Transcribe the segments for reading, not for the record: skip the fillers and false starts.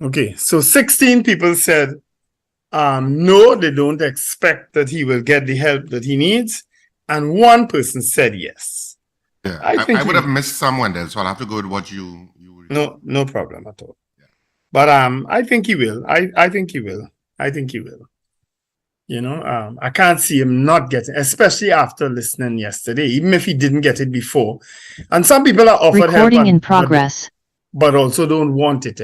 Okay, so 16 people said no, they don't expect that he will get the help that he needs, and one person said yes. Yeah, I think I would he have missed someone there, so I'll have to go with what you. no problem at all. Yeah. But I think he will. I think he will. I think he will. I can't see him not getting, especially after listening yesterday, even if he didn't get it before. And some people are offered help, Recording in progress. but also don't want it.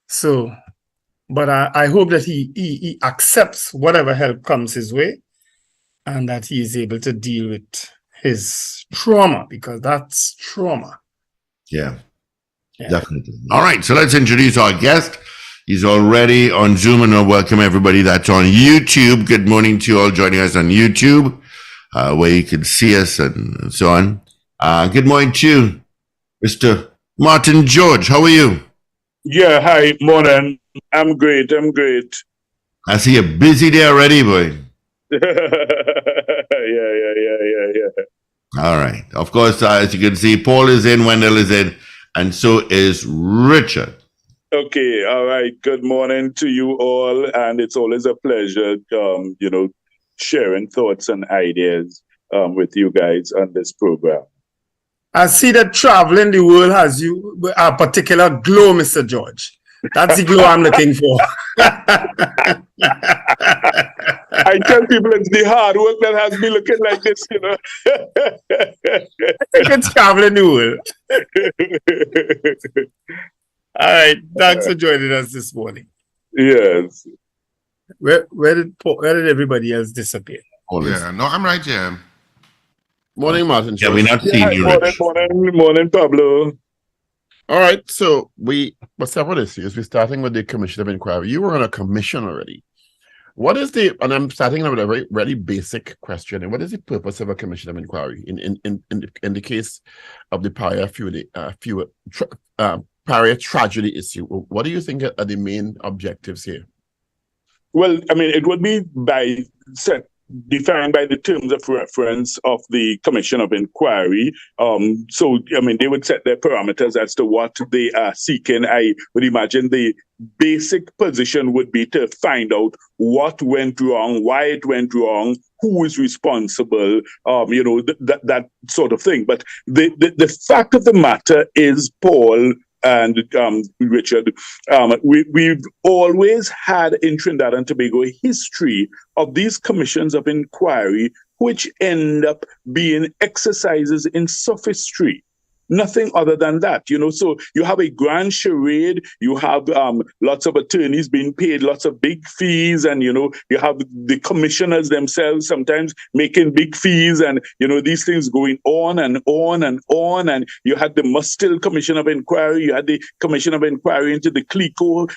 So, but I hope that he accepts whatever help comes his way, and that he is able to deal with his trauma, because that's trauma. Yeah, Yeah. definitely. All right, so let's introduce our guest. He's already on Zoom, and I'll welcome everybody that's on YouTube. Good morning to you all joining us on YouTube, where you can see us and so on. Good morning to you, Mr. Martin George. How are you? Yeah, hi, morning. I'm great. I see a busy day already, boy. yeah. All right. Of course, as you can see, Paul is in, Wendell is in, and so is Richard. Okay, all right. Good morning to you all, and it's always a pleasure, sharing thoughts and ideas with you guys on this program. I see that traveling the world has you a particular glow, Mr. George. That's the glow I'm looking for. I tell people it's the hard work that has me looking like this, I think it's traveling the world. All right, thanks for joining us this morning. Yes. Where did everybody else disappear? Yeah, no, I'm right here. Morning, Martin. Yeah, we're not seeing you, Rich. Morning, Pablo. All right, so what's up with this is we're starting with the Commission of Inquiry. You were on a commission already. What is and I'm starting with a very, very basic question. And what is the purpose of a Commission of Inquiry in the case of the Pariah tragedy issue? What do you think are the main objectives here? Well, I mean, it would be defined by the terms of reference of the Commission of Inquiry. So, I mean, they would set their parameters as to what they are seeking. I would imagine the basic position would be to find out what went wrong, why it went wrong, who is responsible, that sort of thing. But the fact of the matter is, Paul and Richard, we've always had in Trinidad and Tobago a history of these commissions of inquiry, which end up being exercises in sophistry. Nothing other than that, So you have a grand charade, you have lots of attorneys being paid lots of big fees, and, you have the commissioners themselves sometimes making big fees, and, these things going on and on and on. And you had the Mustill Commission of Inquiry, you had the Commission of Inquiry into the CLICO,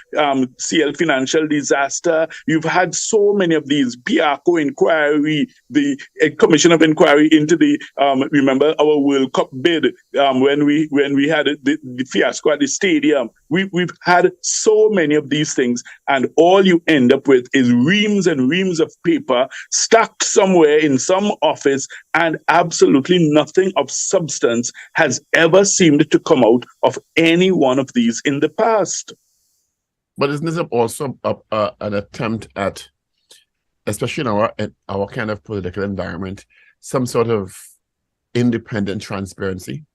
CL financial disaster. You've had so many of these, Piaco Inquiry, the Commission of Inquiry into the, remember our World Cup bid, when we had the fiasco at the stadium. We've had so many of these things, and all you end up with is reams and reams of paper stacked somewhere in some office, and absolutely nothing of substance has ever seemed to come out of any one of these in the past. But isn't this also an attempt at, especially in our kind of political environment, some sort of independent transparency?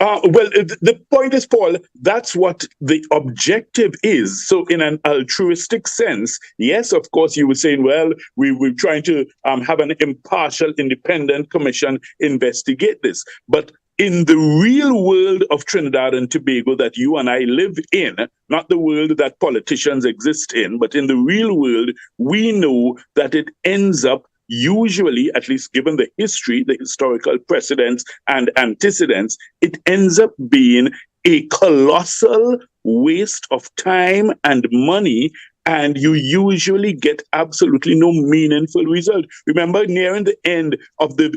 Well, the point is, Paul, that's what the objective is. So in an altruistic sense, yes, of course, you were saying, well, we're trying to have an impartial, independent commission investigate this. But in the real world of Trinidad and Tobago that you and I live in, not the world that politicians exist in, but in the real world, we know that it ends up usually, at least given the history, the historical precedents and antecedents, it ends up being a colossal waste of time and money, and you usually get absolutely no meaningful result. Remember, nearing the end of the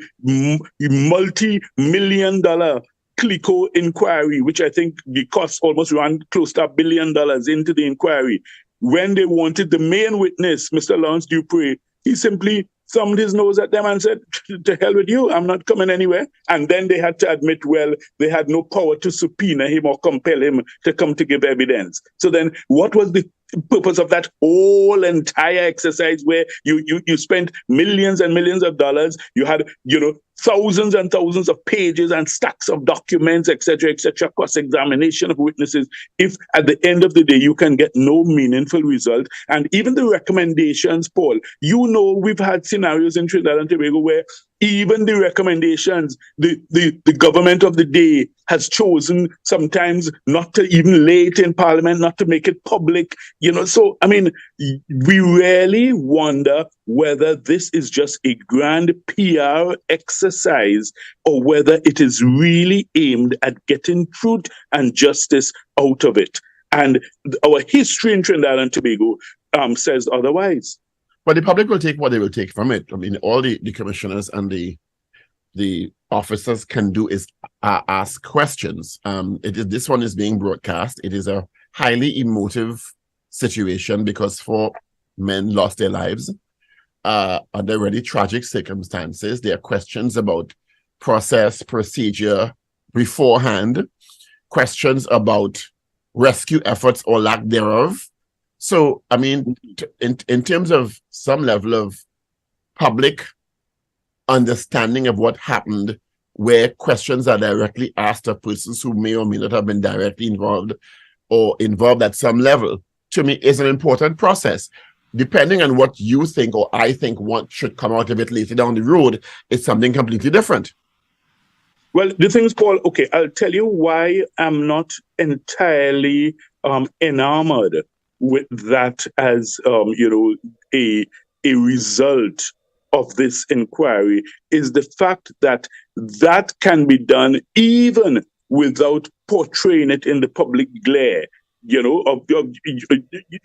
multi-million-dollar CLICO inquiry, which I think the cost almost ran close to $1 billion into the inquiry, when they wanted the main witness, Mr. Lawrence Dupree, he simply thumbed his nose at them and said, to hell with you, I'm not coming anywhere. And then they had to admit, well, they had no power to subpoena him or compel him to come to give evidence. So then what was the purpose of that whole entire exercise where you spent millions and millions of dollars? You had, thousands and thousands of pages and stacks of documents, etc., cross-examination of witnesses. If at the end of the day you can get no meaningful result, and even the recommendations, Paul, we've had scenarios in Trinidad and Tobago where even the recommendations, the government of the day has chosen sometimes not to even lay it in Parliament, not to make it public. So I mean, we really wonder whether this is just a grand PR exercise or whether it is really aimed at getting truth and justice out of it. And our history in Trinidad and Tobago says otherwise. But the public will take what they will take from it. I mean, all the commissioners and the officers can do is ask questions. This one is being broadcast. It is a highly emotive situation because 4 men lost their lives under really tragic circumstances. There are questions about process, procedure beforehand, questions about rescue efforts or lack thereof. So, I mean, in terms of some level of public understanding of what happened, where questions are directly asked of persons who may or may not have been directly involved or involved at some level, to me is an important process. Depending on what you think or I think what should come out of it later down the road, it's something completely different. Well, the thing is, Paul, okay, I'll tell you why I'm not entirely enamored with that as a result of this inquiry is the fact that that can be done even without portraying it in the public glare,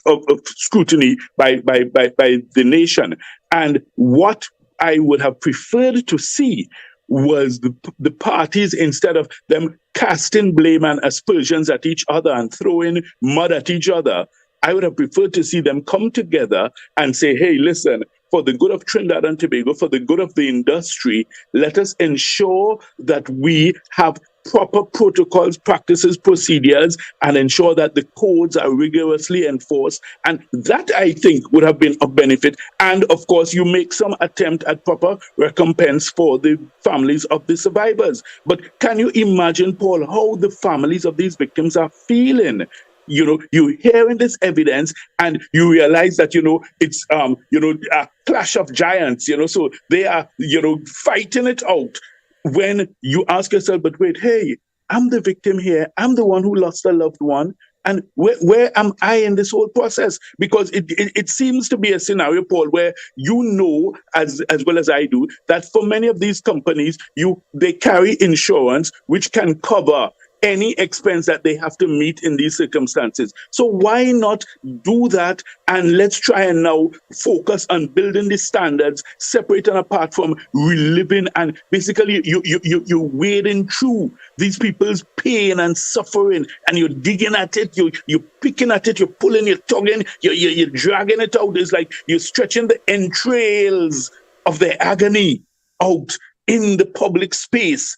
of scrutiny by the nation. And what I would have preferred to see was the parties, instead of them casting blame and aspersions at each other and throwing mud at each other, I would have preferred to see them come together and say, hey, listen, for the good of Trinidad and Tobago, for the good of the industry, let us ensure that we have proper protocols, practices, procedures, and ensure that the codes are rigorously enforced. And that, I think, would have been of benefit. And of course, you make some attempt at proper recompense for the families of the survivors. But can you imagine, Paul, how the families of these victims are feeling? You hearing this evidence and you realize that, it's, a clash of giants, so they are, fighting it out. When you ask yourself, but wait, hey, I'm the victim here. I'm the one who lost a loved one. And where am I in this whole process? Because it seems to be a scenario, Paul, where as well as I do, that for many of these companies, they carry insurance which can cover any expense that they have to meet in these circumstances. So why not do that? And let's try and now focus on building the standards, separate and apart from reliving and basically you're wading through these people's pain and suffering, and you're digging at it, you're picking at it, you're pulling, you're tugging, you're dragging it out. It's like you're stretching the entrails of their agony out in the public space,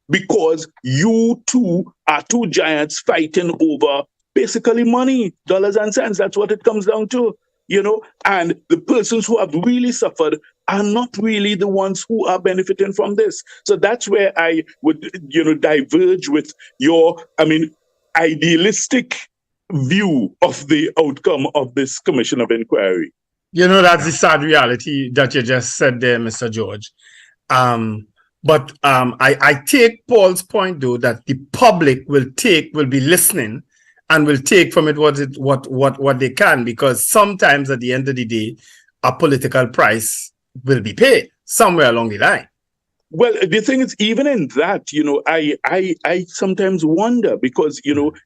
because you two are two giants fighting over basically money, dollars and cents. That's what it comes down to, and the persons who have really suffered are not really the ones who are benefiting from this. So that's where I would, diverge with your, idealistic view of the outcome of this commission of inquiry. That's the sad reality that you just said there, Mr. George. But I take Paul's point, though, that the public will be listening and will take from it what they can, because sometimes at the end of the day, a political price will be paid somewhere along the line. Well, the thing is, even in that, I sometimes wonder because,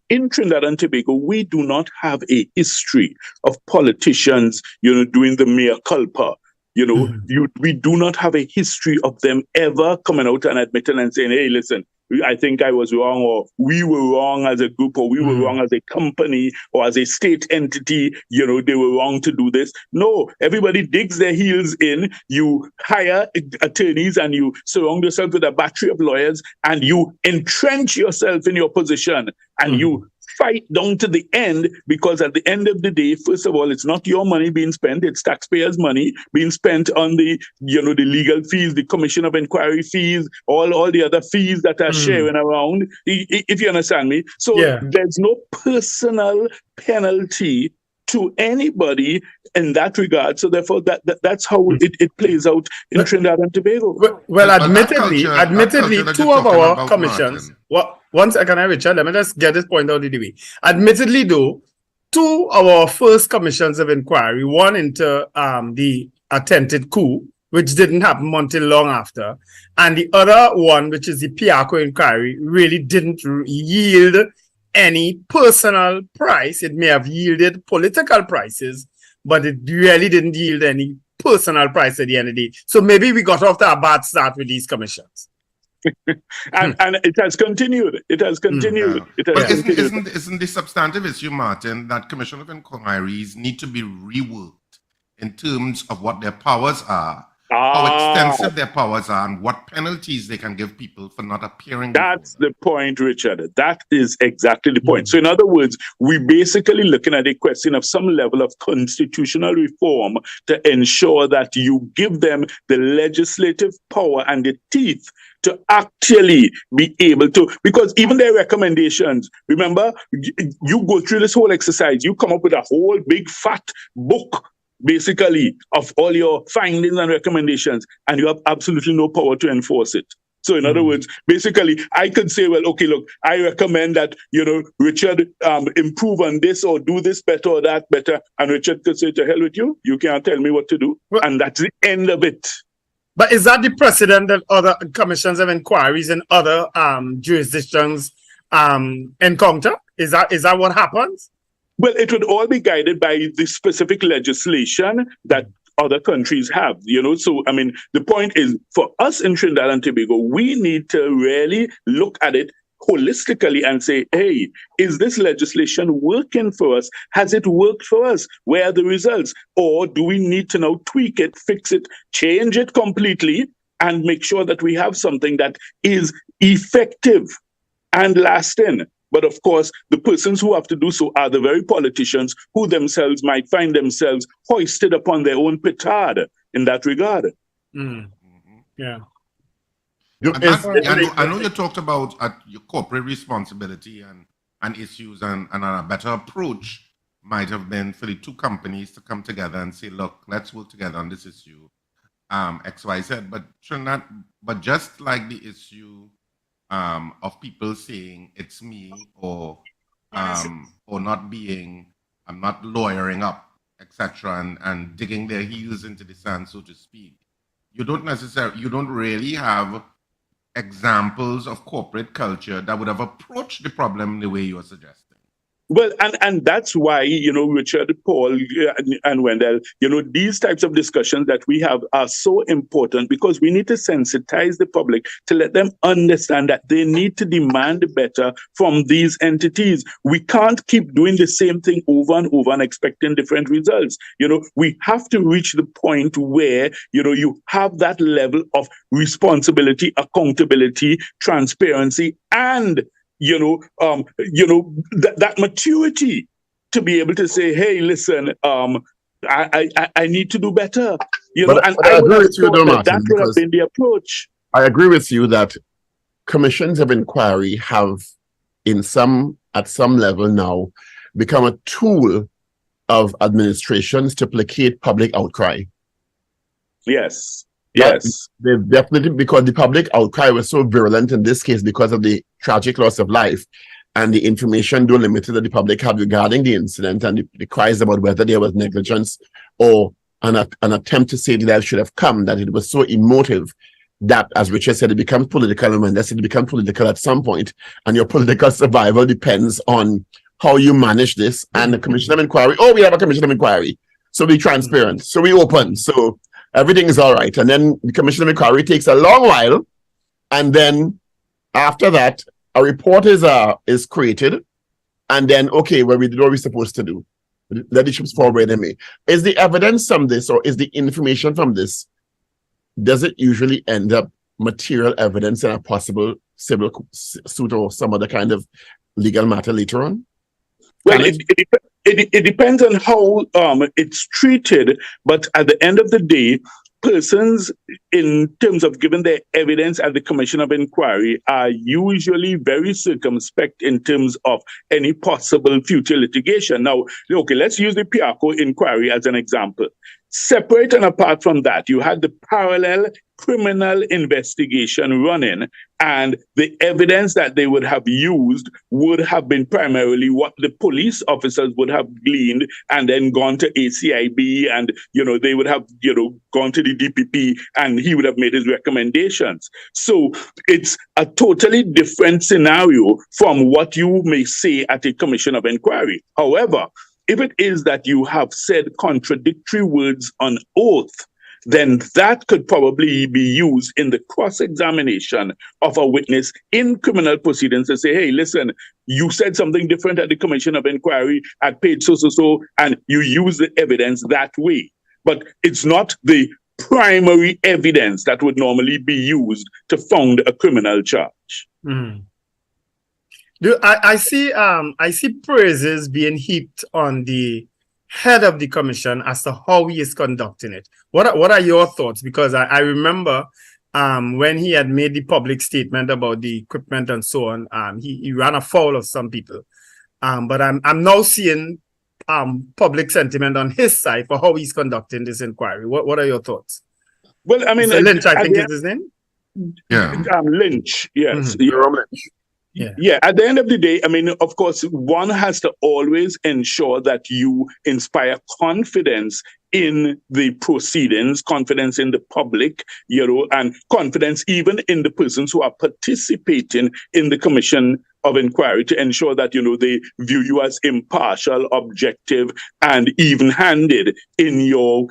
in Trinidad and Tobago, we do not have a history of politicians, doing the mea culpa. We do not have a history of them ever coming out and admitting and saying, hey, listen, I think I was wrong, or we were wrong as a group, or we were wrong as a company, or as a state entity, they were wrong to do this. No, everybody digs their heels in. You hire attorneys and you surround yourself with a battery of lawyers and you entrench yourself in your position and you fight down to the end, because at the end of the day, first of all, it's not your money being spent, it's taxpayers' money being spent on the the legal fees, the commission of inquiry fees, all the other fees that are sharing around, if you understand me. So there's no personal penalty to anybody in that regard. So therefore, that's how it plays out in Trinidad and Tobago. Well, admittedly, two of our commissions. One second, Richard, let me just get this point out of the way. Admittedly, though, two of our first commissions of inquiry, one into the attempted coup, which didn't happen until long after, and the other one, which is the Piaco inquiry, really didn't yield any personal price. It may have yielded political prices, but it really didn't yield any personal price at the end of the day. So maybe we got off to a bad start with these commissions. and it has continued. It has continued. But isn't the substantive issue, Martin, that Commission of Inquiries need to be reworked in terms of what their powers are, how extensive their powers are, and what penalties they can give people for not appearing? That's the point, Richard. That is exactly the point. So in other words, we're basically looking at a question of some level of constitutional reform to ensure that you give them the legislative power and the teeth to actually be able to, because even their recommendations, remember, you go through this whole exercise, you come up with a whole big fat book, basically, of all your findings and recommendations, and you have absolutely no power to enforce it. So in other words, basically, I could say, well, okay, look, I recommend that, Richard improve on this or do this better or that better. And Richard could say, to hell with you, you can't tell me what to do. Well, and that's the end of it. But is that the precedent that other commissions of inquiries in other jurisdictions encounter? Is that what happens? Well, it would all be guided by the specific legislation that other countries have, So, I mean, the point is, for us in Trinidad and Tobago, we need to really look at it holistically and say, hey, is this legislation working for us? Has it worked for us? Where are the results? Or do we need to now tweak it, fix it, change it completely, and make sure that we have something that is effective and lasting? But of course, the persons who have to do so are the very politicians who themselves might find themselves hoisted upon their own petard in that regard. Yeah. I know you talked about your corporate responsibility and issues, and a better approach might have been for the two companies to come together and say, look, let's work together on this issue, X, Y, Z. But just like the issue of people saying it's me, or not being, I'm not lawyering up, etc., and digging their heels into the sand, so to speak. You don't really have examples of corporate culture that would have approached the problem the way you are suggesting. Well, and that's why, Richard, Paul, and Wendell, these types of discussions that we have are so important, because we need to sensitize the public to let them understand that they need to demand better from these entities. We can't keep doing the same thing over and over and expecting different results. We have to reach the point where, you have that level of responsibility, accountability, transparency, and that maturity to be able to say, hey, listen, I need to do better. I agree with you, Martin, that would have been the approach. I agree with you that commissions of inquiry have, at some level now, become a tool of administrations to placate public outcry. Yes. They definitely, because the public outcry was so virulent in this case because of the tragic loss of life and the information though limited that the public had regarding the incident, and the cries about whether there was negligence or an attempt to say the life should have come, that it was so emotive that, as Richard said, it becomes political, and when they said it becomes political at some point, and your political survival depends on how you manage this. And the Commission of Inquiry, we have a Commission of Inquiry, so be transparent, so we open, so everything is all right. And then the Commission of Inquiry takes a long while, and then After that, a report is created, and then okay, well, we did what we're supposed to do. Let the chips fall where they may. Is the evidence from this, or is the information from this, does it usually end up material evidence in a possible civil suit or some other kind of legal matter later on? Well, it depends on how it's treated, but at the end of the day, persons, in terms of giving their evidence at the Commission of Inquiry, are usually very circumspect in terms of any possible future litigation. Now, okay, let's use the Piarco inquiry as an example. Separate and apart from that, you had the parallel criminal investigation running, and the evidence that they would have used would have been primarily what the police officers would have gleaned and then gone to ACIB, and they would have gone to the DPP, and he would have made his recommendations. So it's a totally different scenario from what you may say at a Commission of Inquiry. However, if it is that you have said contradictory words on oath, then that could probably be used in the cross-examination of a witness in criminal proceedings to say, hey, listen, you said something different at the Commission of Inquiry at page so, and you use the evidence that way. But it's not the primary evidence that would normally be used to found a criminal charge. Mm. I see praises being heaped on the head of the commission as to how he is conducting it. What are your thoughts? Because I remember when he had made the public statement about the equipment and so on, he ran afoul of some people. But I'm now seeing public sentiment on his side for how he's conducting this inquiry. What are your thoughts? Well, I mean, Lynch, I think is his name. Yeah, Lynch. Yes, Jerome Lynch. Yeah, at the end of the day, I mean, of course, one has to always ensure that you inspire confidence in the proceedings, confidence in the public, and confidence even in the persons who are participating in the Commission of Inquiry to ensure that, they view you as impartial, objective, and even-handed in your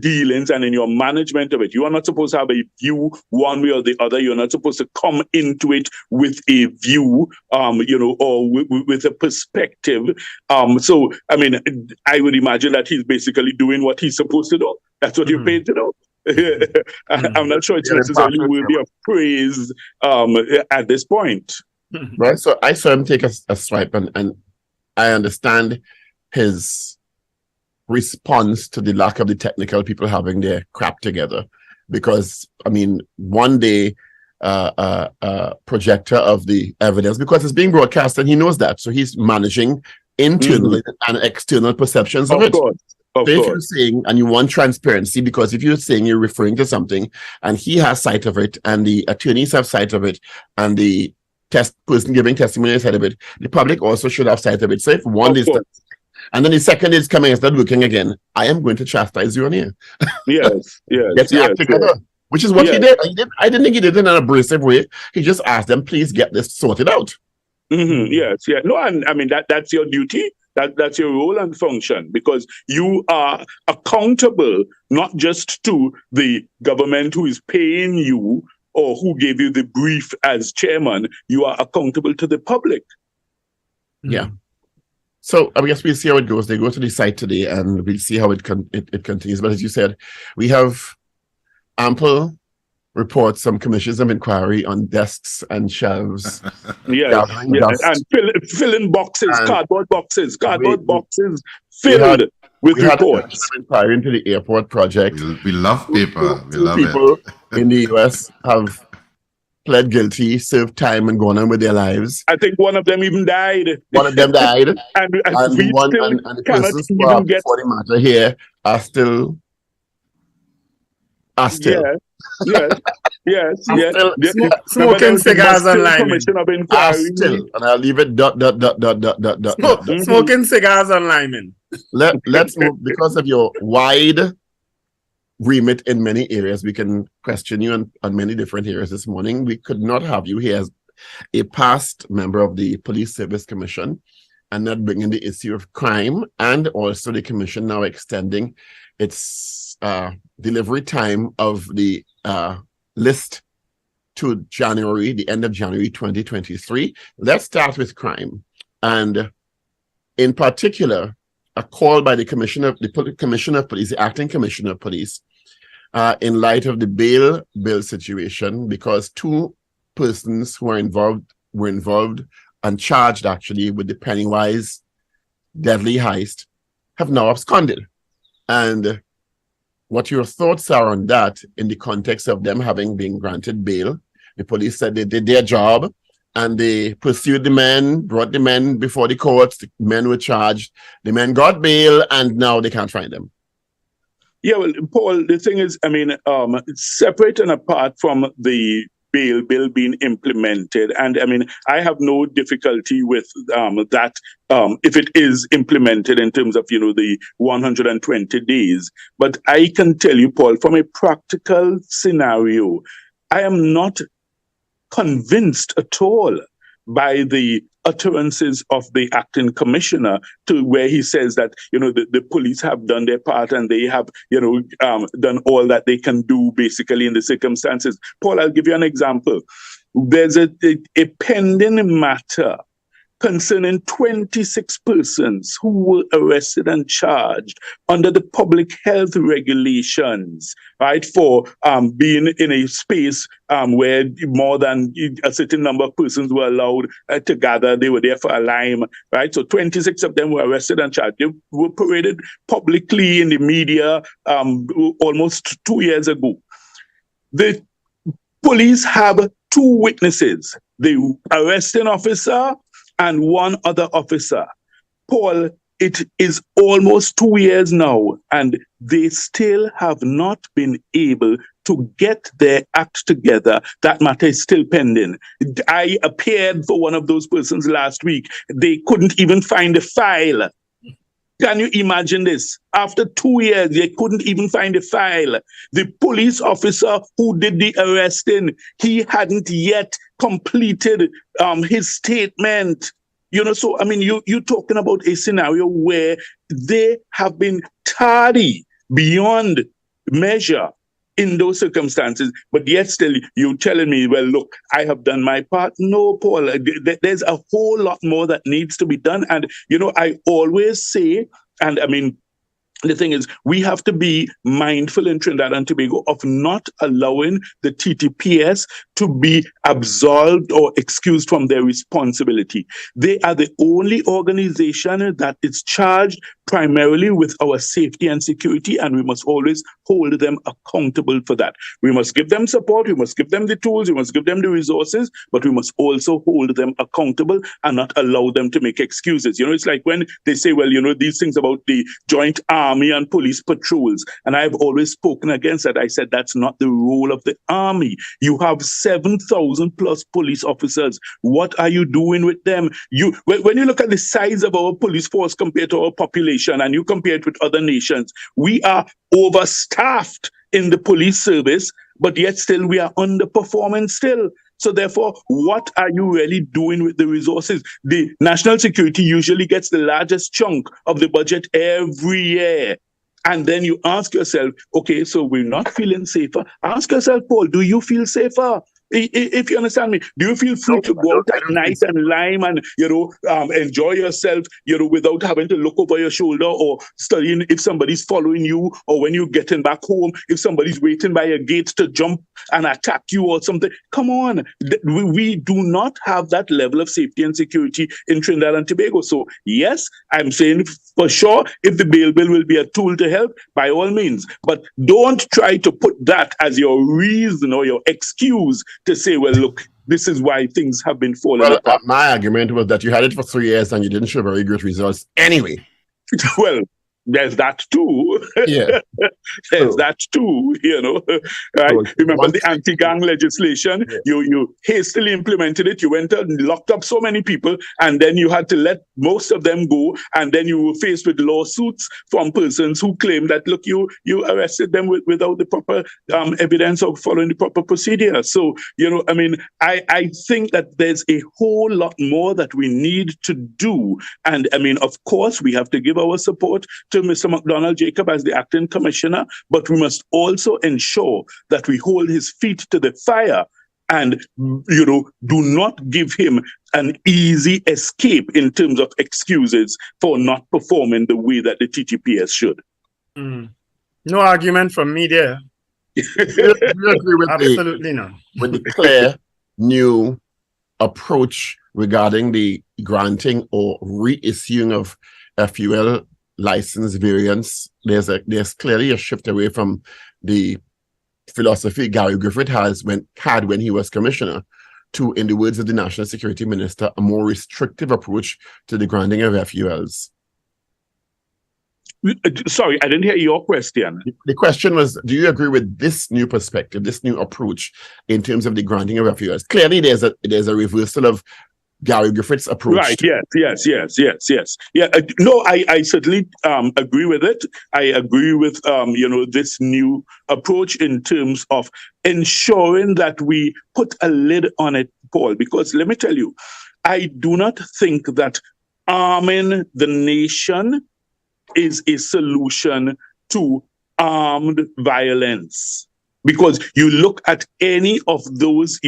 dealings and in your management of it. You are not supposed to have a view one way or the other. You're not supposed to come into it with a view, or with a perspective. So, I mean, I would imagine that he's basically doing what he's supposed to do. That's what you're paid to do. I'm not sure it's necessarily worthy of praise at this point. Right. So I saw him take a swipe, and I understand his response to the lack of the technical people having their crap together. Because, I mean, one day projector of the evidence, because it's being broadcast and he knows that. So he's managing internal and external perceptions of it. Course. So if you're saying, and you want transparency, because if you're saying you're referring to something and he has sight of it and the attorneys have sight of it and the person giving testimony has sight of it, the public also should have sight of it. So if one is done, and then the second is coming and start working again, I am going to chastise you on here. Yes. Get your act together. Which is what he did. I didn't think he did it in an abrasive way. He just asked them, please get this sorted out. Yes. No, and I mean, that's your duty. That's your role and function, because you are accountable not just to the government who is paying you or who gave you the brief as chairman. You are accountable to the public. Yeah. So I guess we'll see how it goes. They go to the site today and we'll see how it continues. But as you said, we have ample reports from commissions of inquiry on desks and shelves. And filling boxes, cardboard boxes filled with reports. Inquiry into the airport project. We love paper. We love people in the US have pled guilty, served time, and gone on with their lives. I think one of them even died. and the persons who are before the matter here are still. Yes. Smoking cigars online. Commission of Inquiry. And I'll leave it. Smoking cigars on Lyman. Let's move, because of your wide remit in many areas. We can question you on many different areas this morning. We could not have you here as a past member of the Police Service Commission and not bringing the issue of crime, and also the commission now extending its delivery time of the list to January, the end of January 2023. Let's start with crime. And in particular, a call by the Commissioner of Police, the acting Commissioner of Police, in light of the bail bill situation, because two persons who were involved and charged actually with the Pennywise deadly heist have now absconded. And what your thoughts are on that in the context of them having been granted bail? The police said they did their job and they pursued the men, brought the men before the courts. The men were charged. The men got bail and now they can't find them. Yeah, well, Paul, the thing is, I mean, separate and apart from the bail bill being implemented, and I mean, I have no difficulty with that if it is implemented in terms of, the 120 days. But I can tell you, Paul, from a practical scenario, I am not convinced at all by the utterances of the acting commissioner, to where he says that the police have done their part and they have done all that they can do basically in the circumstances. Paul, I'll give you an example. There's a pending matter concerning 26 persons who were arrested and charged under the public health regulations, right, for being in a space where more than a certain number of persons were allowed to gather. They were there for a lime, right? So 26 of them were arrested and charged. They were paraded publicly in the media almost 2 years ago. The police have two witnesses, the arresting officer and one other officer. Paul, it is almost 2 years now, and they still have not been able to get their act together. That matter is still pending. I appeared for one of those persons last week. They couldn't even find a file. Can you imagine this? After 2 years, they couldn't even find a file. The police officer who did the arresting, he hadn't yet completed his statement. So, I mean, you're talking about a scenario where they have been tardy beyond measure in those circumstances, but yet still you're telling me, well, look, I have done my part. No, Paul, there's a whole lot more that needs to be done. And, I always say, and I mean, the thing is, we have to be mindful in Trinidad and Tobago of not allowing the TTPS to be absolved or excused from their responsibility. They are the only organization that is charged primarily with our safety and security, and we must always hold them accountable for that. We must give them support, we must give them the tools, we must give them the resources, but we must also hold them accountable and not allow them to make excuses. It's like when they say, well, these things about the joint army and police patrols, and I've always spoken against that. I said that's not the role of the army. You have 7,000 plus police officers. What are you doing with them? When you look at the size of our police force compared to our population, and you compare it with other nations, we are overstaffed in the police service, but yet still we are underperforming still. So therefore, what are you really doing with the resources? The national security usually gets the largest chunk of the budget every year. And then you ask yourself, okay, so we're not feeling safer. Ask yourself, Paul, do you feel safer? If you understand me, do you feel free to go out at night and lime and, enjoy yourself, without having to look over your shoulder or studying if somebody's following you, or when you're getting back home, if somebody's waiting by a gate to jump and attack you or something? Come on. We do not have that level of safety and security in Trinidad and Tobago. So yes, I'm saying for sure, if the bail bill will be a tool to help, by all means, but don't try to put that as your reason or your excuse to say, well, look, this is why things have been falling apart. My argument was that you had it for 3 years and you didn't show very great results anyway. Well, there's that too. Yeah. There's that too, right? So remember the anti-gang legislation? Yeah. You hastily implemented it. You went and locked up so many people, and then you had to let most of them go. And then you were faced with lawsuits from persons who claimed that, look, you arrested them without the proper evidence or following the proper procedure. So, I think that there's a whole lot more that we need to do. And of course, we have to give our support to Mr. McDonald Jacob as the acting commissioner, but we must also ensure that we hold his feet to the fire and, do not give him an easy escape in terms of excuses for not performing the way that the TTPS should. No argument from me there. Do you agree with Absolutely not. With the clear new approach regarding the granting or reissuing of FUL license variants? There's clearly a shift away from the philosophy Gary Griffith had when he was commissioner to, in the words of the National Security Minister, a more restrictive approach to the granting of FULs. Sorry, I didn't hear your question. The question was, do you agree with this new perspective, this new approach in terms of the granting of FULs? Clearly, there's a reversal of Gary Griffith's approach. Right. Yes. Yeah. No, I certainly agree with it. I agree with this new approach in terms of ensuring that we put a lid on it, Paul. Because let me tell you, I do not think that arming the nation is a solution to armed violence. Because you look at any of those,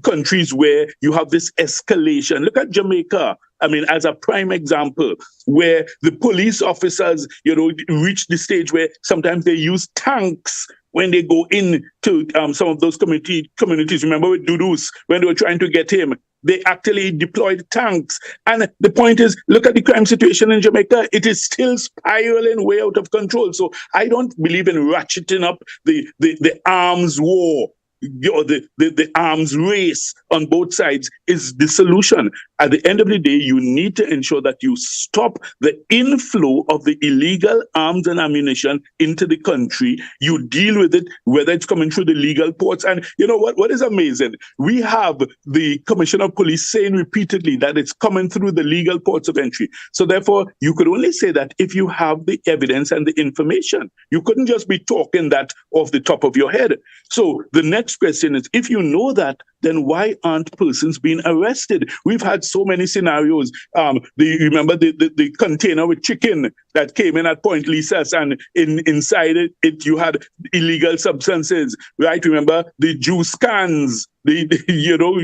countries where you have this escalation. Look at Jamaica, as a prime example, where the police officers, reach the stage where sometimes they use tanks when they go into some of those communities. Remember with Dudus, when they were trying to get him, they actually deployed tanks. And the point is, look at the crime situation in Jamaica. It is still spiraling way out of control. So I don't believe in ratcheting up the arms war. The arms race on both sides is the solution. At the end of the day, you need to ensure that you stop the inflow of the illegal arms and ammunition into the country. You deal with it, whether it's coming through the legal ports. And you know what is amazing? We have the Commissioner of Police saying repeatedly that it's coming through the legal ports of entry. So therefore, you could only say that if you have the evidence and the information. You couldn't just be talking that off the top of your head. So the next question is, if you know that, then why aren't persons being arrested? We've had so many scenarios. Remember the container with chicken that came in at Point Lisas, and inside it you had illegal substances, right? Remember the juice cans, the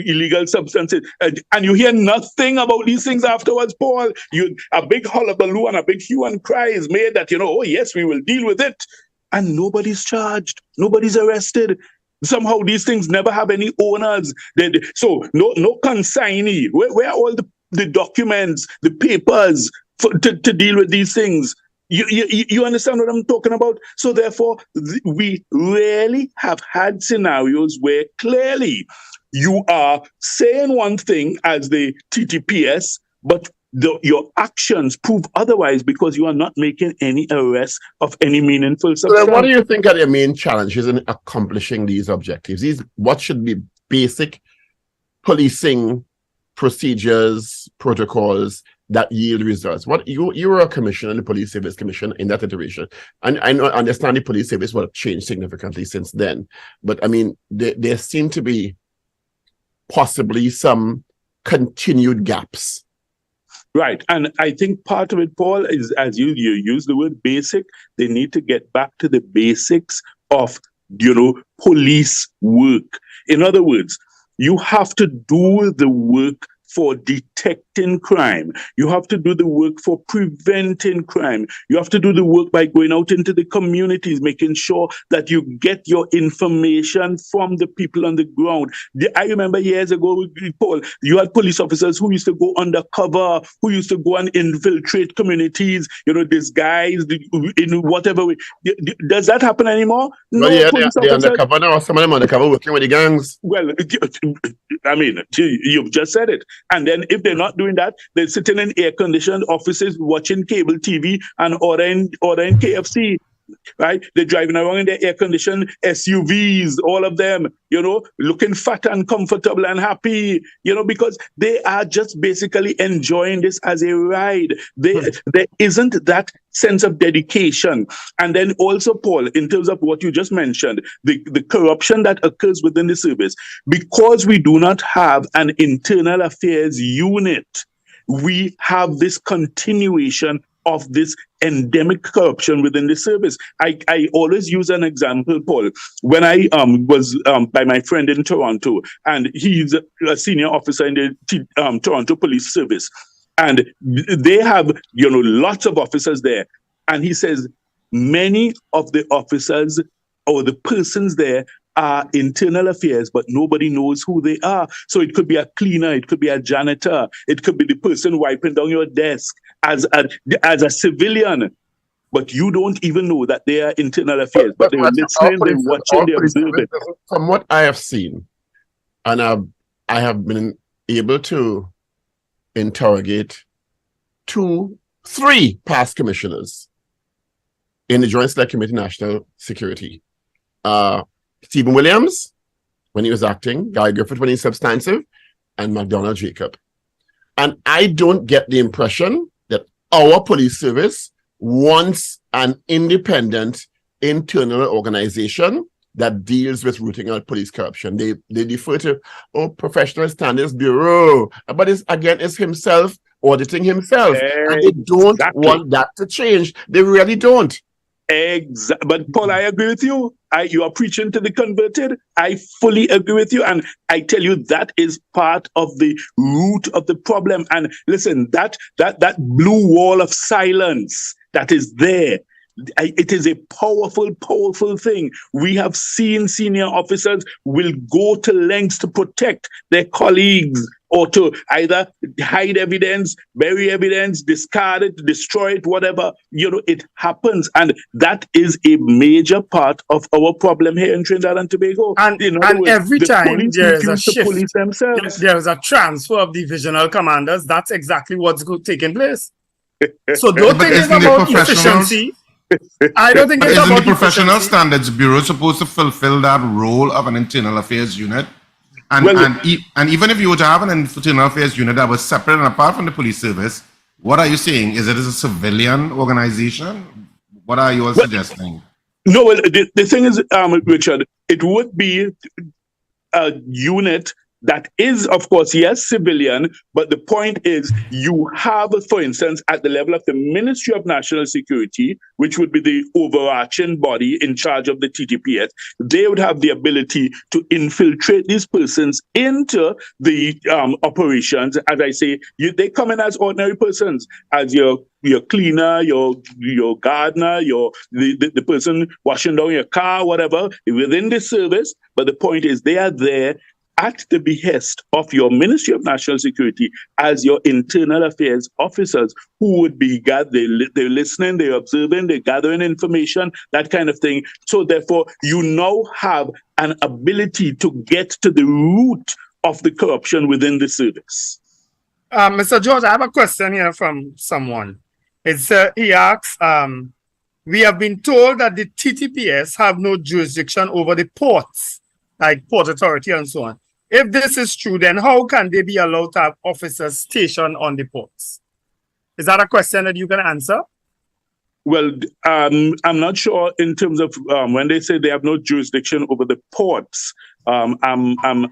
illegal substances, and you hear nothing about these things afterwards, Paul. A big hullabaloo and a big hue and cry is made that oh yes, we will deal with it, and nobody's charged, nobody's arrested. Somehow these things never have any owners. So no consignee. Where are all the documents, the papers to deal with these things? You understand what I'm talking about? So therefore, we rarely have had scenarios where clearly you are saying one thing as the TTPS, but your actions prove otherwise because you are not making any arrests of any meaningful substance. So then what do you think are the main challenges in accomplishing these objectives? What should be basic policing procedures, protocols that yield results? What you were a commissioner in the Police Service Commission in that iteration, and I understand the police service will have changed significantly since then. But there seem to be possibly some continued gaps. Right. And I think part of it, Paul, is as you use the word basic, they need to get back to the basics of, police work. In other words, you have to do the work for detecting crime. You have to do the work for preventing crime. You have to do the work by going out into the communities, making sure that you get your information from the people on the ground. I remember years ago, Paul, you had police officers who used to go undercover, who used to go and infiltrate communities, disguised in whatever way. Does that happen anymore? No, they're undercover now. Some of them undercover working with the gangs. Well, you've just said it. And then if they're not doing that, they're sitting in air-conditioned offices watching cable TV and ordering KFC, right? They're driving around in their air-conditioned SUVs, all of them, looking fat and comfortable and happy, because they are just basically enjoying this as a ride. There isn't that sense of dedication. And then also, Paul, in terms of what you just mentioned, the corruption that occurs within the service, because we do not have an internal affairs unit, we have this continuation of this endemic corruption within the service. I always use an example, Paul. When I was by my friend in Toronto, and he's a senior officer in the Toronto Police Service, and they have lots of officers there, and he says many of the officers or the persons there are internal affairs, but nobody knows who they are. So it could be a cleaner, it could be a janitor, it could be the person wiping down your desk as a civilian, but you don't even know that they are internal affairs. But they're listening, they're watching, they're observing. From what I have seen, and I have been able to interrogate 3 past commissioners in the Joint Select Committee National Security. Stephen Williams, when he was acting, Guy Griffith when he's substantive, and McDonald Jacob. And I don't get the impression that our police service wants an independent internal organization that deals with rooting out police corruption. They defer to, Professional Standards Bureau, but it's himself auditing himself. And they don't want that to change. They really don't. But Paul, I agree with you. You are preaching to the converted. I fully agree with you. And I tell you, that is part of the root of the problem. And listen, that blue wall of silence that is there, it is a powerful, powerful thing. We have seen senior officers will go to lengths to protect their colleagues, or to either hide evidence, bury evidence, discard it, destroy it, whatever. It happens. And that is a major part of our problem here in Trinidad and Tobago. And every time there is a shift, there is a transfer of divisional commanders. That's exactly what's taking place. So don't think it's about efficiency. I don't think it's about the Professional Standards Bureau supposed to fulfill that role of an internal affairs unit? And even if you were to have an internal affairs unit that was separate and apart from the police service, what are you saying? Is it a civilian organization? What are you all suggesting? No, the thing is, Richard, it would be a unit that is, of course, yes, civilian, but the point is you have, for instance, at the level of the Ministry of National Security, which would be the overarching body in charge of the TTPS, they would have the ability to infiltrate these persons into the operations. As I say, they come in as ordinary persons, as your cleaner, your gardener, the person washing down your car, whatever, within the service. But the point is they are there at the behest of your Ministry of National Security as your internal affairs officers, who would be they're listening, they're observing, they're gathering information, that kind of thing. So therefore, you now have an ability to get to the root of the corruption within the service. Mr. George, I have a question here from someone. He asks, we have been told that the TTPS have no jurisdiction over the ports, like Port Authority and so on. If this is true, then how can they be allowed to have officers stationed on the ports? Is that a question that you can answer? Well, I'm not sure in terms of when they say they have no jurisdiction over the ports. I'm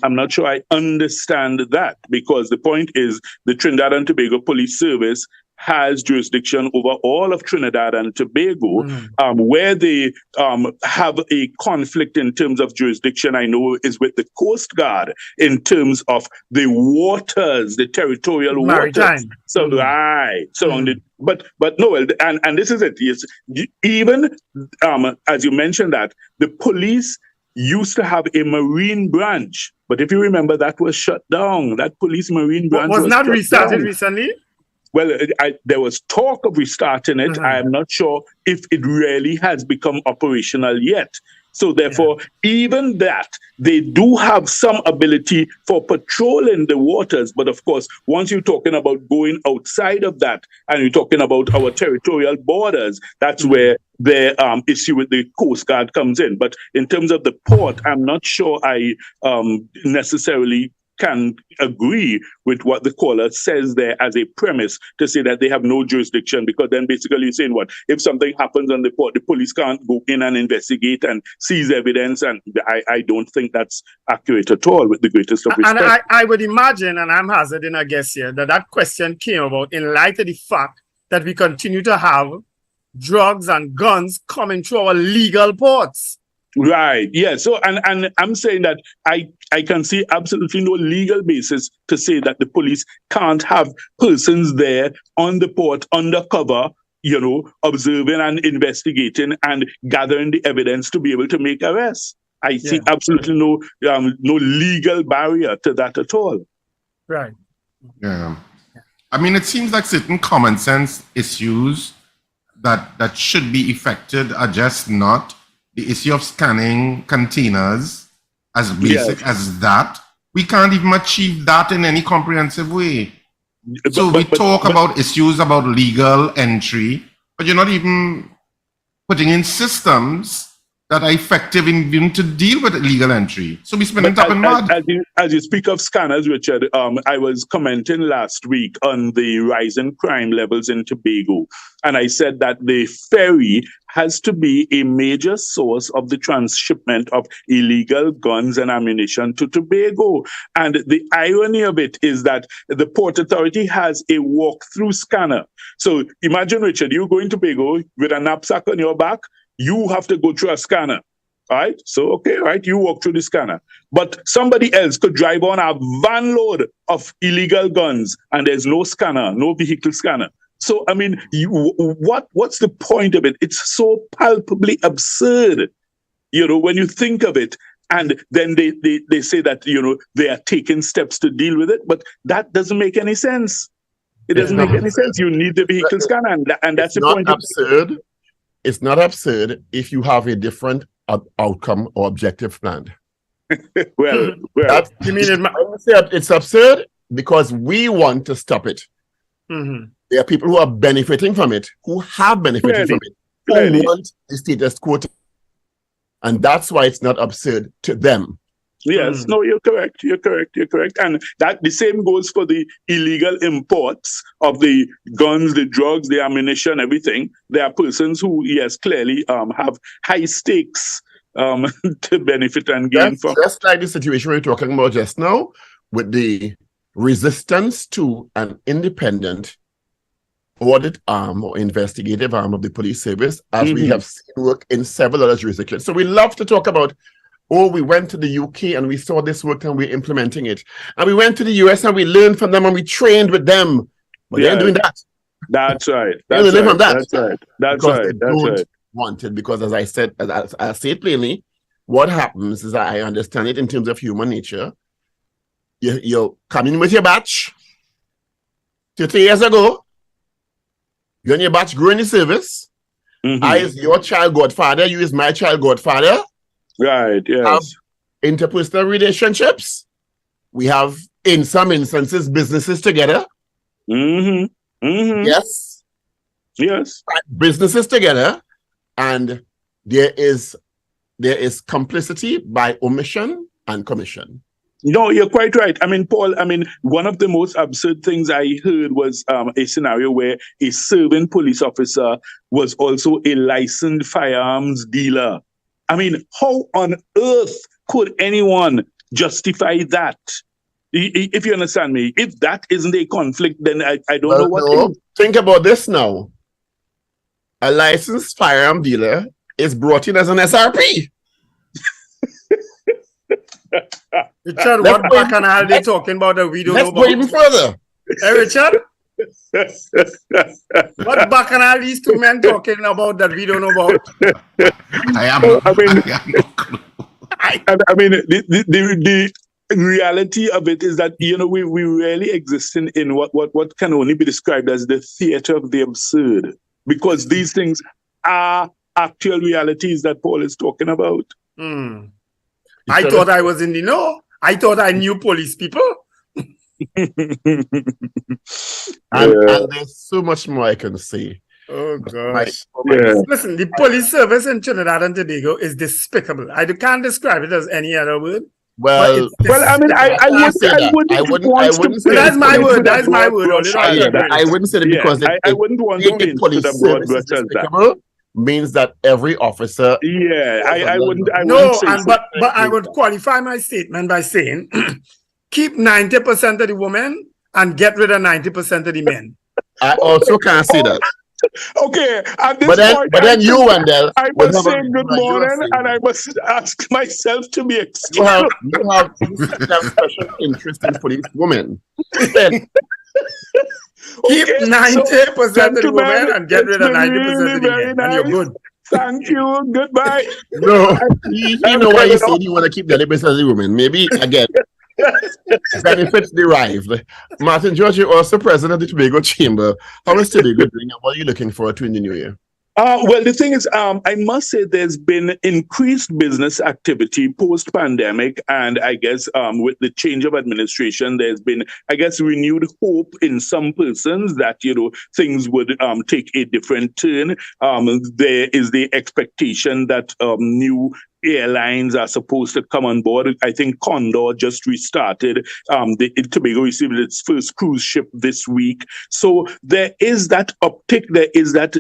not sure I understand that, because the point is the Trinidad and Tobago Police Service has jurisdiction over all of Trinidad and Tobago. Where they have a conflict in terms of jurisdiction, I know, is with the Coast Guard in terms of the waters, the territorial waters. So surrounded. But no, and this is it. Yes, even as you mentioned that the police used to have a marine branch, but if you remember, that was shut down. That police marine branch was not restarted recently. Well, there was talk of restarting it. I am not sure if it really has become operational yet. So therefore, even that, they do have some ability for patrolling the waters. But of course, once you're talking about going outside of that, and you're talking about our territorial borders, that's where the issue with the Coast Guard comes in. But in terms of the port, I'm not sure I necessarily can agree with what the caller says there as a premise to say that they have no jurisdiction, because then basically you're saying what? If something happens on the port, the police can't go in and investigate and seize evidence, and I don't think that's accurate at all, with the greatest of respect. And I would imagine, and I'm hazarding a guess here, that question came about in light of the fact that we continue to have drugs and guns coming through our legal ports. Right. Yeah. So, and I'm saying that I can see absolutely no legal basis to say that the police can't have persons there on the port undercover, observing and investigating and gathering the evidence to be able to make arrests. I see absolutely no legal barrier to that at all. Right. Yeah. I mean, it seems like certain common sense issues that should be effected are just not. The issue of scanning containers, as basic as that, we can't even achieve that in any comprehensive way. So we talk about issues about legal entry, but you're not even putting in systems that are effective in to deal with illegal entry. So we spend up in mud. As you speak of scanners, Richard, I was commenting last week on the rising crime levels in Tobago. And I said that the ferry has to be a major source of the transshipment of illegal guns and ammunition to Tobago. And the irony of it is that the Port Authority has a walk-through scanner. So imagine, Richard, you go into Tobago with a knapsack on your back, you have to go through a scanner, right? So, okay, right, you walk through the scanner. But somebody else could drive on a van load of illegal guns and there's no scanner, no vehicle scanner. So, I mean, what's the point of it? It's so palpably absurd, when you think of it. And then they say that, they are taking steps to deal with it. But that doesn't make any sense. It doesn't make any sense. You need the vehicle scanner. And that's the point. Absurd. It's not absurd if you have a different outcome or objective planned. well, you mean it's absurd because we want to stop it. Mm-hmm. There are people who are benefiting from it, who have benefited from it, who want the status quo, and that's why it's not absurd to them. Yes, no, you're correct. You're correct. And that the same goes for the illegal imports of the guns, the drugs, the ammunition, everything. There are persons who, yes, clearly have high stakes to benefit and gain from. Just like the situation we were talking about just now, with the resistance to an independent audit arm or investigative arm of the police service, as we have seen work in several other jurisdictions. So we love to talk about, we went to the UK and we saw this work and we're implementing it. And we went to the US and we learned from them and we trained with them. But they ain't doing that. That's right. That's right. That's right. They don't want it because, as I said, as I say it plainly, what happens is, I understand it in terms of human nature. You're coming with your batch 30 years ago. You and your batch grew in the service. I is your child godfather. You is my child godfather. Right, yes. Interpersonal relationships. We have, in some instances, businesses together. Yes. Businesses together. And there is complicity by omission and commission. No, you're quite right. I mean, Paul, one of the most absurd things I heard was a scenario where a serving police officer was also a licensed firearms dealer. I mean, how on earth could anyone justify that? If you understand me, if that isn't a conflict, then I don't know what is. Think about this now. A licensed firearm dealer is brought in as an SRP. Richard, what bacchanal are they talking about that we don't know about? Let's go even further. Hey, Richard? What bacchanal are these two men talking about that we don't know about? The reality of it is that, we really exist in what can only be described as the theater of the absurd, because these things are actual realities that Paul is talking about. I thought I was in the know. I thought I knew police people. And there's so much more I can say. Oh gosh. Listen, the police service in Trinidad and Tobago is despicable. I can't describe it as any other word. Well, I wouldn't say that's my word. That's my word. I wouldn't say it because I wouldn't want to be police broad brush as that. Means that every officer. I wouldn't. But I would qualify my statement by saying, keep 90% of the women and get rid of 90% of the men. I also can't say that. Okay, at this But point, then you, Wendell, I would must have say a good reason why you are morning, saying and I that. must ask myself to be You excused. have special interest in police women. Then Keep Okay, 90% of the women gentlemen, and get it's rid of been 90% really of the very men, and you're nice. good. Thank you. Goodbye. no, he know why he said he want to keep the liberties of the women. Maybe again, benefits derived. Martin George, you're also president of the Tobago Chamber. How is Tobago doing, and what are you looking forward to in the new year? Well, the thing is, I must say there's been increased business activity post-pandemic, and I guess with the change of administration, there's been, I guess, renewed hope in some persons that things would take a different turn. There is the expectation that new airlines are supposed to come on board. I think Condor just restarted. Tobago received its first cruise ship this week. So there is that uptick. There is that,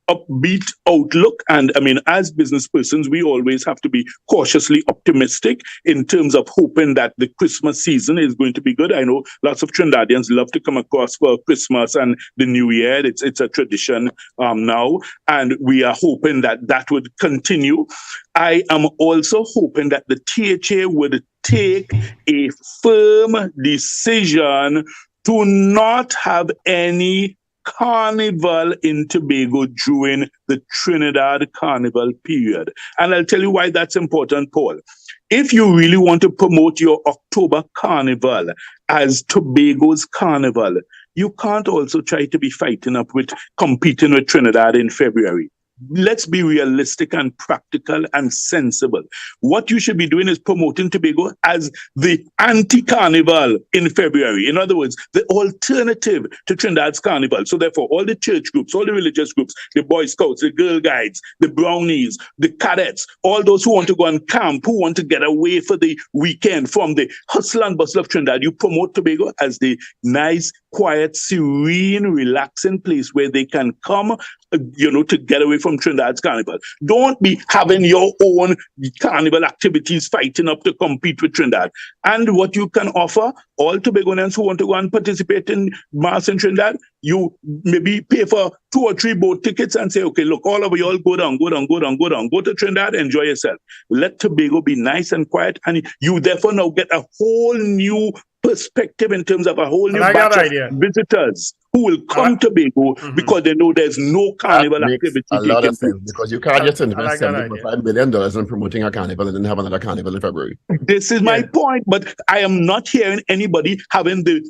upbeat outlook. And I mean, as business persons, we always have to be cautiously optimistic in terms of hoping that the Christmas season is going to be good. I know lots of Trinidadians love to come across for Christmas and the New Year. It's a tradition now. And we are hoping that that would continue. I am also hoping that the THA would take a firm decision to not have any carnival in Tobago during the Trinidad Carnival period. And I'll tell you why that's important, Paul. If you really want to promote your October Carnival as Tobago's Carnival, you can't also try to be fighting up with competing with Trinidad in February. Let's be realistic and practical and sensible. What you should be doing is promoting Tobago as the anti-carnival in February. In other words, the alternative to Trinidad's carnival. So therefore, all the church groups, all the religious groups, the Boy Scouts, the Girl Guides, the Brownies, the cadets, all those who want to go on camp, who want to get away for the weekend from the hustle and bustle of Trinidad, you promote Tobago as the nice, quiet, serene, relaxing place where they can come, to get away from Trinidad's carnival. Don't be having your own carnival activities fighting up to compete with Trinidad. And what you can offer all Tobagonians who want to go and participate in Mass in Trinidad, you maybe pay for 2 or 3 boat tickets and say, okay, look, all of you all go down, go to Trinidad, enjoy yourself. Let Tobago be nice and quiet, and you therefore now get a whole new perspective in terms of a whole new batch of visitors who will come to Tobago because they know there's no carnival activity a lot of taking sense, because you can't just invest $75 million in promoting a carnival and then have another carnival in February. This is my point, but I am not hearing anybody having the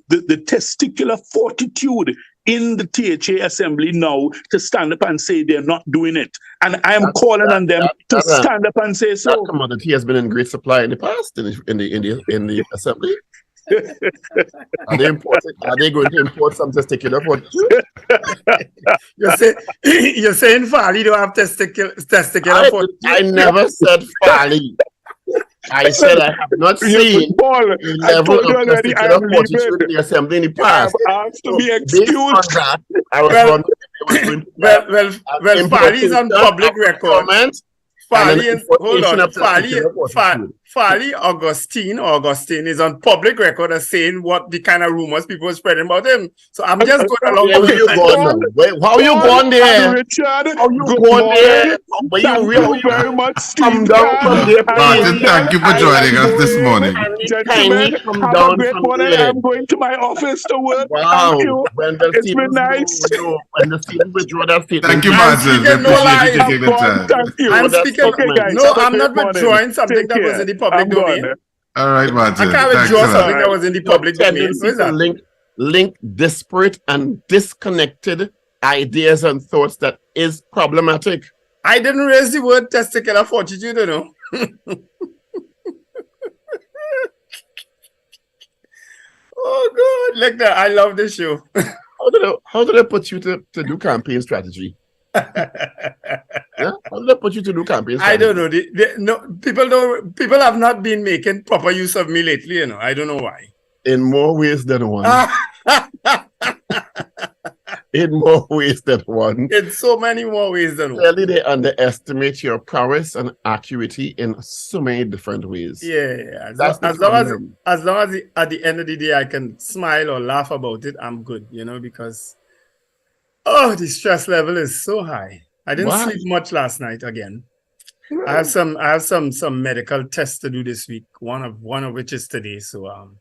testicular fortitude in the THA assembly now to stand up and say they're not doing it. And I am calling on them to stand up and say so. That commodity has been in great supply in the past in the assembly. Are they going to import some testicular fortitude? You're saying Farley don't have testicular fortitude? I never said Farley. I said I have not seen Paul, a level of testicular fortitude in the assembly in the past. I have to be excused. Well, Farley is on public record. Farley Augustine is on public record as saying what the kind of rumors people are spreading about him. So I'm just going along with you. How you going there? Richard, how you going there? Thank you very much, come down from there. Martin, thank you for joining us this morning. Gentlemen, have a great morning. I'm going to my office to work. Wow. Thank you. It's been nice. Thank you, Martin. Appreciate you taking the time. Thank you. I'm speaking. Okay, guys. No, I'm not withdrawing something that was in the public domain. All right, Martin. I can't withdraw something that was in the public domain. What is that? Link disparate and disconnected ideas and thoughts that is problematic. I didn't raise the word testicular fortitude, you know. Oh, God. Look there. I love this show. How did I put you to do campaign strategy? Yeah? How did I put you to do campaign strategy? I don't know. People have not been making proper use of me lately, you know. I don't know why. In more ways than one. In more ways than one. In so many more ways than one. Clearly, they underestimate your prowess and accuracy in so many different ways. Yeah. As long as at the end of the day I can smile or laugh about it, I'm good, you know, because Oh, the stress level is so high. I didn't Why? sleep much last night again. I have some medical tests to do this week. One of which is today. So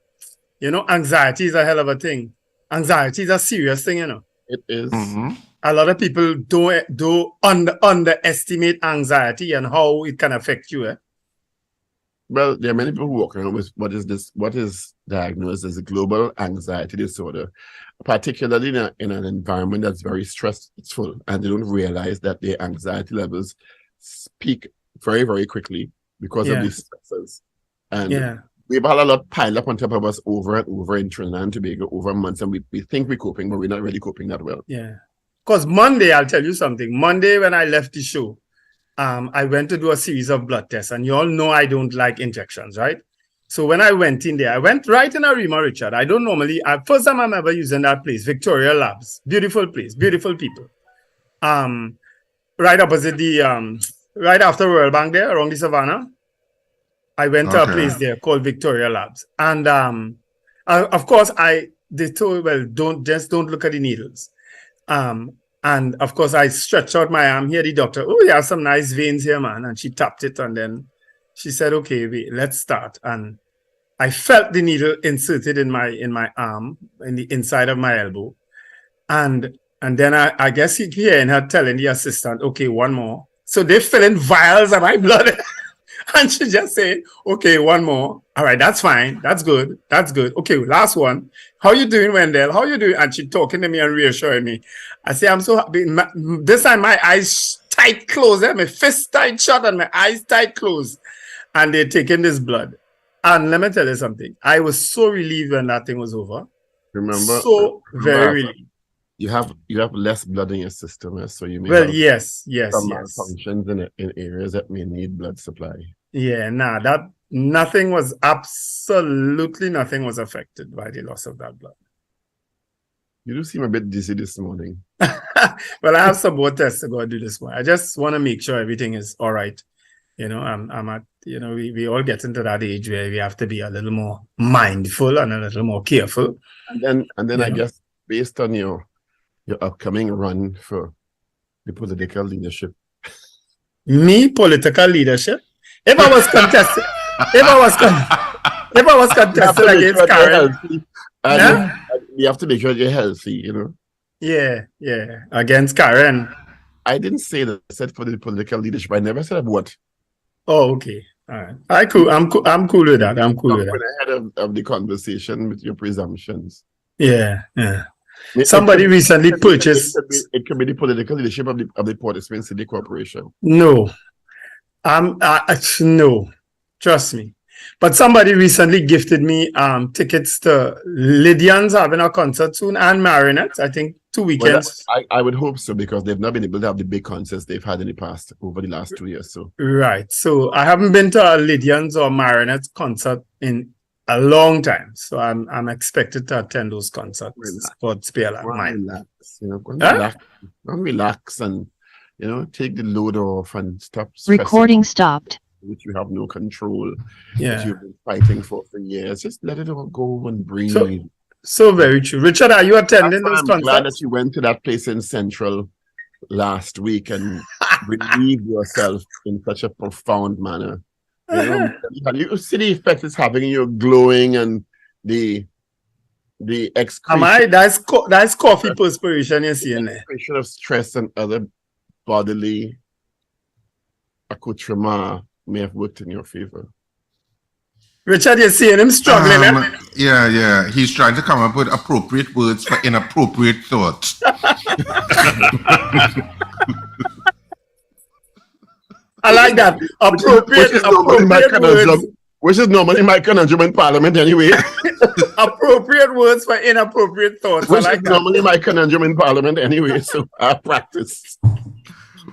anxiety is a hell of a thing. Anxiety is a serious thing, It is. A lot of people do underestimate anxiety and how it can affect you. Well, there are many people who walk around with what is diagnosed as a global anxiety disorder, particularly in an environment that's very stressful, and they don't realize that their anxiety levels peak very, very quickly because of these stresses. And we've had a lot piled up on top of us over and over in Trinidad and Tobago over months, and we think we're coping, but we're not really coping that well. Yeah. Because Monday, I'll tell you something. Monday, when I left the show, I went to do a series of blood tests, and you all know I don't like injections, right? So when I went in there, I went right in Arima, Richard. I don't normally, first time I'm ever using that place, Victoria Labs. Beautiful place, beautiful people. Right opposite right after Royal Bank there, around the Savannah. I went to a place there called Victoria Labs. And of course, they told, well, don't look at the needles. And of course, I stretched out my arm here. The doctor, oh, you have some nice veins here, man. And she tapped it. And then she said, okay, wait, let's start. And I felt the needle inserted in my arm, in the inside of my elbow. And then I guess you hear her telling the assistant, okay, one more. So they fill in vials of my blood. And she just said, okay, one more. All right, that's fine. That's good. That's good. Okay, last one. How you doing, Wendell? How you doing? And she talking to me and reassuring me. I say, I'm so happy. This time my eyes tight closed. My fist tight shut and my eyes tight closed. And they're taking this blood. And let me tell you something. I was so relieved when that thing was over. Remember? Very relieved. You have less blood in your system, so you may have yes malfunctions in areas that may need blood supply. Yeah, absolutely nothing was affected by the loss of that blood. You do seem a bit dizzy this morning. Well, I have some more tests to go do this morning. I just want to make sure everything is all right. I'm at, we all get into that age where we have to be a little more mindful and a little more careful. And then I guess based on your upcoming run for the political leadership. Me, political leadership? If I was contesting, against Karen, you have to make sure you're healthy, Yeah, against Karen. I didn't say that. I said for the political leadership. I never said what. Oh, okay. All right. I'm cool with that. I'm cool with that. Ahead of the conversation with your presumptions. Yeah. Somebody recently purchased. It could be the political leadership of the Port of Spain City Corporation. No, no, trust me. But somebody recently gifted me tickets to Lydian's having a concert soon and Marionette. I think 2 weekends. Well, I would hope so because they've not been able to have the big concerts they've had in the past over the last 2 years. So right. So I haven't been to a Lydian's or Marionette concert in a long time, so I'm expected to attend those concerts. God spare that mind. Relax, and take the load off and stop. Recording stopped. Which you have no control. Yeah, that you've been fighting for years. Just let it all go and breathe. So very true. Richard, are you attending those concerts? I'm glad that you went to that place in Central last week and relieved yourself in such a profound manner. You see the effect it's having in your glowing and the excretion. That's coffee perspiration you're seeing there. Excretion of stress and other bodily accoutrement may have worked in your favor. Richard, you're seeing him struggling. Yeah. He's trying to come up with appropriate words for inappropriate thoughts. I like that. Which is normally my conundrum in Parliament anyway. Appropriate words for inappropriate thoughts. Which is normally my conundrum in Parliament anyway, so I practice.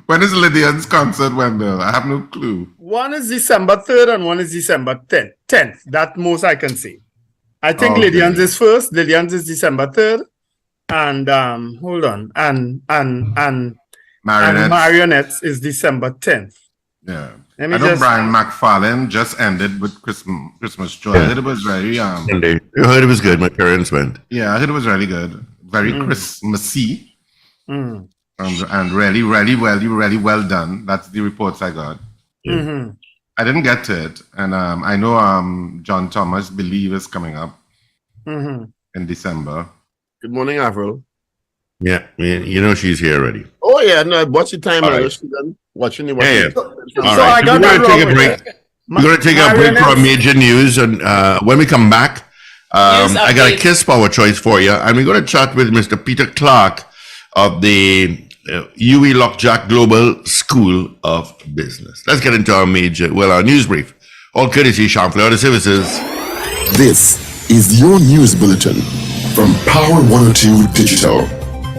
When is Lydian's concert, Wendell? I have no clue. One is December 3rd and one is December 10th. That most I can say. I think Lydian's is first. Lydian's is December 3rd. And hold on. And Marionettes is December 10th. Yeah. I know Brian McFarlane just ended with Christmas Joy. I heard it was very I heard it was good. My parents went. Yeah, I heard it was really good. Very Christmassy. Mm. And really, really, really, really well done. That's the reports I got. Mm-hmm. I didn't get to it, and I know John Thomas Believe is coming up Mm-hmm. in December. Good morning, Avril. Yeah, you know she's here already. Oh yeah, no, what's the time? All right. She done watching the Yeah. All So right. I got We're that going to take a wrong. break. We're going to take a break for our major news, and when we come back, I got a KISS Power Choice for you, and we're going to chat with Mr. Peter Clark of the UE Lockjack Global School of Business. Let's get into our our news brief. All courtesy Sean Florida Services. This is your news bulletin from Power 102 Digital.